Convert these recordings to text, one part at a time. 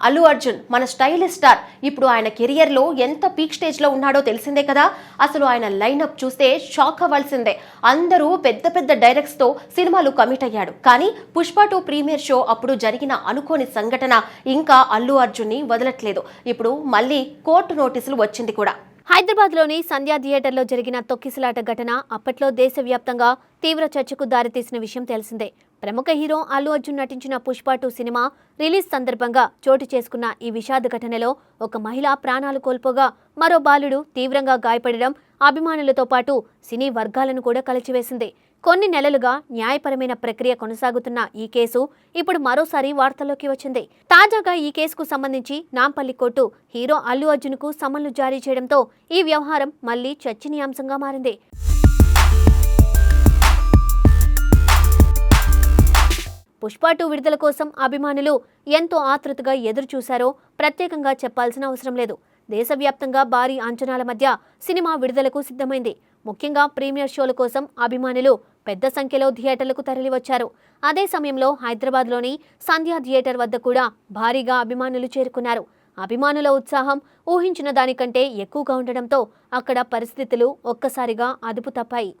అల్లు అర్జున్ మన stylish star ఇప్పుడు ఆయన కెరియర్ లో ఎంత పీక్ స్టేజ్ లో ఉన్నాడో తెలిసిందే కదా. అసలు ఆయన లైనప్ చూస్తే షాక్ అవ్వాల్సిందే. అందరూ పెద్ద పెద్ద డైరెక్ట్స్ తో సినిమాలు కమిట్ అయ్యాడు. కానీ పుష్ప 2 ప్రీమియర్ షో అప్పుడు జరిగిన అనుకోని సంఘటన ఇంకా అల్లు అర్జున్ ని వదలట్లేదు. ఇప్పుడు మళ్ళీ కోర్టు నోటీసులు వచ్చింది కూడా. హైదరాబాద్లోని సంధ్యా థియేటర్లో జరిగిన తొక్కిసలాట ఘటన అప్పట్లో దేశవ్యాప్తంగా తీవ్ర చర్చకు దారితీసిన విషయం తెలిసిందే. ప్రముఖ హీరో అల్లు అర్జున్ నటించిన పుష్ప 2 సినిమా రిలీజ్ సందర్భంగా చోటు చేసుకున్న ఈ విషాద ఘటనలో ఒక మహిళ ప్రాణాలు కోల్పోగా మరో బాలుడు తీవ్రంగా గాయపడడం అభిమానులతో పాటు సినీ వర్గాలను కూడా కలిచివేసింది. కొన్ని నెలలుగా న్యాయపరమైన ప్రక్రియ కొనసాగుతున్న ఈ కేసు ఇప్పుడు మరోసారి వార్తల్లోకి వచ్చింది. తాజాగా ఈ కేసుకు సంబంధించి నాంపల్లి కోర్టు హీరో అల్లు అర్జున్కు సమన్లు జారీ చేయడంతో ఈ వ్యవహారం మళ్లీ చర్చనీయాంశంగా మారింది. పుష్ప 2 విడుదల కోసం అభిమానులు ఎంతో ఆతృతగా ఎదురు చూశారో ప్రత్యేకంగా చెప్పాల్సిన అవసరం లేదు. దేశవ్యాప్తంగా భారీ అంచనాల మధ్య సినిమా విడుదలకు సిద్ధమైంది. ముఖ్యంగా ప్రీమియర్ షోల కోసం అభిమానులు పెద్ద సంఖ్యలో థియేటర్లకు తరలివచ్చారు. అదే సమయంలో హైదరాబాద్లోని సంధ్యా థియేటర్ వద్ద కూడా భారీగా అభిమానులు చేరుకున్నారు. అభిమానుల ఉత్సాహం ఊహించిన దానికంటే ఎక్కువగా ఉండడంతో అక్కడ పరిస్థితులు ఒక్కసారిగా అదుపు తప్పాయి.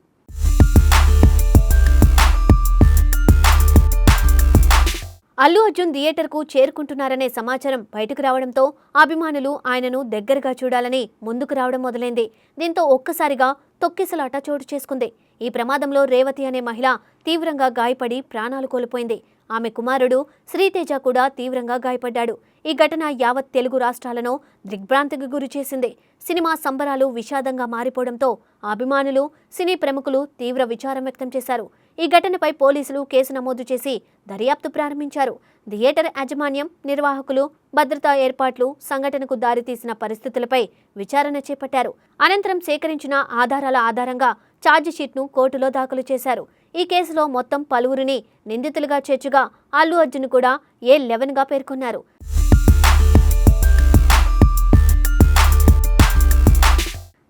అల్లు అర్జున్ థియేటర్కు చేరుకుంటున్నారనే సమాచారం బయటకు రావడంతో అభిమానులు ఆయనను దగ్గరగా చూడాలని ముందుకు రావడం మొదలైంది. దీంతో ఒక్కసారిగా తొక్కిసలాట చోటు చేసుకుంది. ఈ ప్రమాదంలో రేవతి అనే మహిళ తీవ్రంగా గాయపడి ప్రాణాలు కోల్పోయింది. ఆమె కుమారుడు శ్రీతేజ కూడా తీవ్రంగా గాయపడ్డాడు. ఈ ఘటన యావత్ తెలుగు రాష్ట్రాలను దిగ్భ్రాంతికి గురి చేసింది. సినిమా సంబరాలు విషాదంగా మారిపోవడంతో అభిమానులు, సినీ ప్రముఖులు తీవ్ర విచారం వ్యక్తం చేశారు. ఈ ఘటనపై పోలీసులు కేసు నమోదు చేసి దర్యాప్తు ప్రారంభించారు. థియేటర్ యాజమాన్యం, నిర్వాహకులు, భద్రతా ఏర్పాట్లు, సంఘటనకు దారితీసిన పరిస్థితులపై విచారణ చేపట్టారు. అనంతరం సేకరించిన ఆధారాల ఆధారంగా ఛార్జిషీట్ను కోర్టులో దాఖలు చేశారు. ఈ కేసులో మొత్తం పలువురిని నిందితులుగా చేర్చుగా అల్లు అర్జున్ కూడా A11గా పేర్కొన్నారు.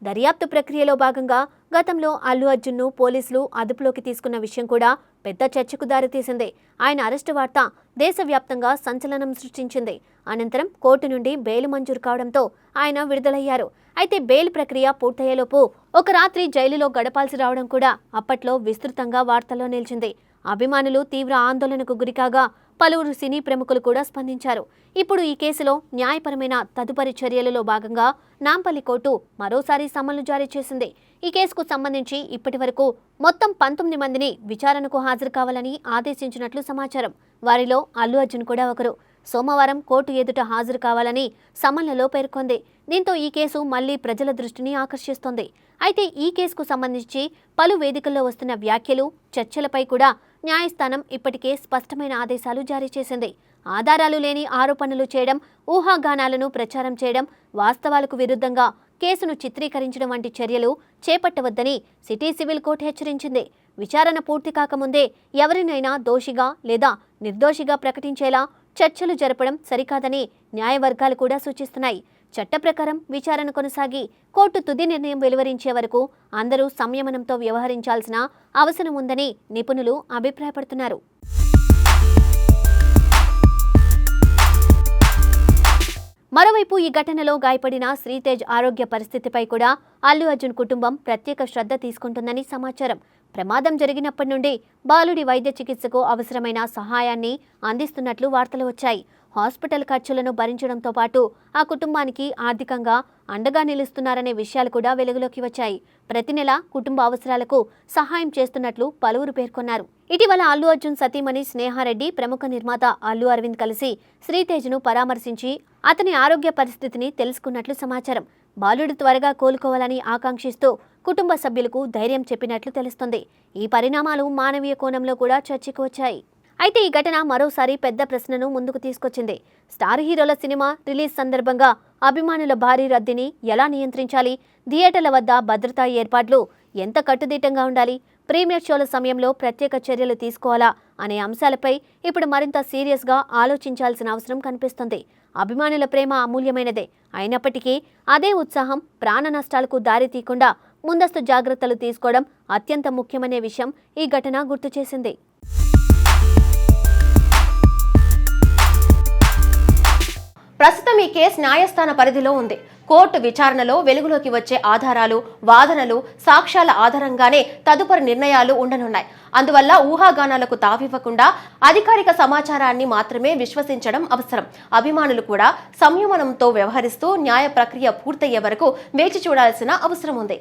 దర్యాప్తు ప్రక్రియలో భాగంగా గతంలో అల్లు అర్జున్ను పోలీసులు అదుపులోకి తీసుకున్న విషయం కూడా పెద్ద చర్చకు దారితీసింది. ఆయన అరెస్టు వార్త దేశవ్యాప్తంగా సంచలనం సృష్టించింది. అనంతరం కోర్టు నుండి బెయిల్ మంజూరు కావడంతో ఆయన విడుదలయ్యారు. అయితే బెయిల్ ప్రక్రియ పూర్తయ్యేలోపు ఒక రాత్రి జైలులో గడపాల్సి రావడం కూడా అప్పట్లో విస్తృతంగా వార్తల్లో నిలిచింది. అభిమానులు తీవ్ర ఆందోళనకు గురికాగా పలువురు సినీ ప్రముఖులు కూడా స్పందించారు. ఇప్పుడు ఈ కేసులో న్యాయపరమైన తదుపరి చర్యలలో భాగంగా నాంపల్లి కోర్టు మరోసారి సమన్లు జారీ చేసింది. ఈ కేసుకు సంబంధించి ఇప్పటి వరకు మొత్తం 19 మందిని విచారణకు హాజరు కావాలని ఆదేశించినట్లు సమాచారం. వారిలో అల్లు అర్జున్ కూడా ఒకరు. సోమవారం కోర్టు ఎదుట హాజరు కావాలని సమన్లలో పేర్కొంది. దీంతో ఈ కేసు మళ్లీ ప్రజల దృష్టిని ఆకర్షిస్తోంది. అయితే ఈ కేసుకు సంబంధించి పలు వేదికల్లో వస్తున్న వ్యాఖ్యలు, చర్చలపై కూడా న్యాయస్థానం ఇప్పటికే స్పష్టమైన ఆదేశాలు జారీ చేసింది. ఆధారాలు లేని ఆరోపణలు చేయడం, ఊహాగానాలను ప్రచారం చేయడం, వాస్తవాలకు విరుద్ధంగా కేసును చిత్రీకరించడం వంటి చర్యలు చేపట్టవద్దని సిటీ సివిల్ కోర్టు హెచ్చరించింది. విచారణ పూర్తి కాకముందే ఎవరినైనా దోషిగా లేదా నిర్దోషిగా ప్రకటించేలా చర్చలు జరపడం సరికాదని న్యాయవర్గాలు కూడా సూచిస్తున్నాయి. చట్ట ప్రకారం విచారణ కొనసాగి కోర్టు తుది నిర్ణయం వెలువరించే వరకు అందరూ సంయమనంతో వ్యవహరించాల్సిన అవసరం ఉందని నిపుణులు అభిప్రాయపడుతున్నారు. మరోవైపు ఈ ఘటనలో గాయపడిన శ్రీతేజ్ ఆరోగ్య పరిస్థితిపై కూడా అల్లు అర్జున్ కుటుంబం ప్రత్యేక శ్రద్ధ తీసుకుంటుందని సమాచారం. ప్రమాదం జరిగినప్పటి నుండి బాలుడి వైద్య చికిత్సకు అవసరమైన సహాయాన్ని అందిస్తున్నట్లు వార్తలు వచ్చాయి. హాస్పిటల్ ఖర్చులను భరించడంతో పాటు ఆ కుటుంబానికి ఆర్థికంగా అండగా నిలుస్తున్నారనే విషయాలు కూడా వెలుగులోకి వచ్చాయి. ప్రతి నెల కుటుంబ అవసరాలకు సహాయం చేస్తున్నట్లు పలువురు పేర్కొన్నారు. ఇటీవల అల్లు అర్జున్ సతీమణి స్నేహారెడ్డి, ప్రముఖ నిర్మాత అల్లు అరవింద్ కలిసి శ్రీతేజ్ను పరామర్శించి అతని ఆరోగ్య పరిస్థితిని తెలుసుకున్నట్లు సమాచారం. బాలుడు త్వరగా కోలుకోవాలని ఆకాంక్షిస్తూ కుటుంబ సభ్యులకు ధైర్యం చెప్పినట్లు తెలుస్తుంది. ఈ పరిణామాలు మానవీయ కోణంలో కూడా చర్చకు వచ్చాయి. అయితే ఈ ఘటన మరోసారి పెద్ద ప్రశ్నను ముందుకు తీసుకొచ్చింది. స్టార్ హీరోల సినిమా రిలీజ్ సందర్భంగా అభిమానుల భారీ రద్దీని ఎలా నియంత్రించాలి? థియేటర్ల వద్ద భద్రతా ఏర్పాట్లు ఎంత కట్టుదిట్టంగా ఉండాలి? ప్రీమియర్ షోల సమయంలో ప్రత్యేక చర్యలు తీసుకోవాలా అనే అంశాలపై ఇప్పుడు మరింత సీరియస్గా ఆలోచించాల్సిన అవసరం కనిపిస్తుంది. అభిమానుల ప్రేమ అమూల్యమైనదే అయినప్పటికీ అదే ఉత్సాహం ప్రాణ నష్టాలకు దారి తీయకుండా ముందస్తు జాగ్రత్తలు తీసుకోవడం అత్యంత ముఖ్యమనే విషయం ఈ ఘటన గుర్తు చేసింది. ప్రస్తుతం ఈ కేసు న్యాయస్థాన పరిధిలో ఉంది. కోర్టు విచారణలో వెలుగులోకి వచ్చే ఆధారాలు, వాదనలు, సాక్ష్యాల ఆధారంగానే తదుపరి నిర్ణయాలు ఉండనున్నాయి. అందువల్ల ఊహాగానాలకు తావివ్వకుండా అధికారిక సమాచారాన్ని మాత్రమే విశ్వసించడం అవసరం. అభిమానులు కూడా సంయమనంతో వ్యవహరిస్తూ న్యాయ ప్రక్రియ పూర్తయ్యే వరకు వేచి చూడాల్సిన అవసరం ఉంది.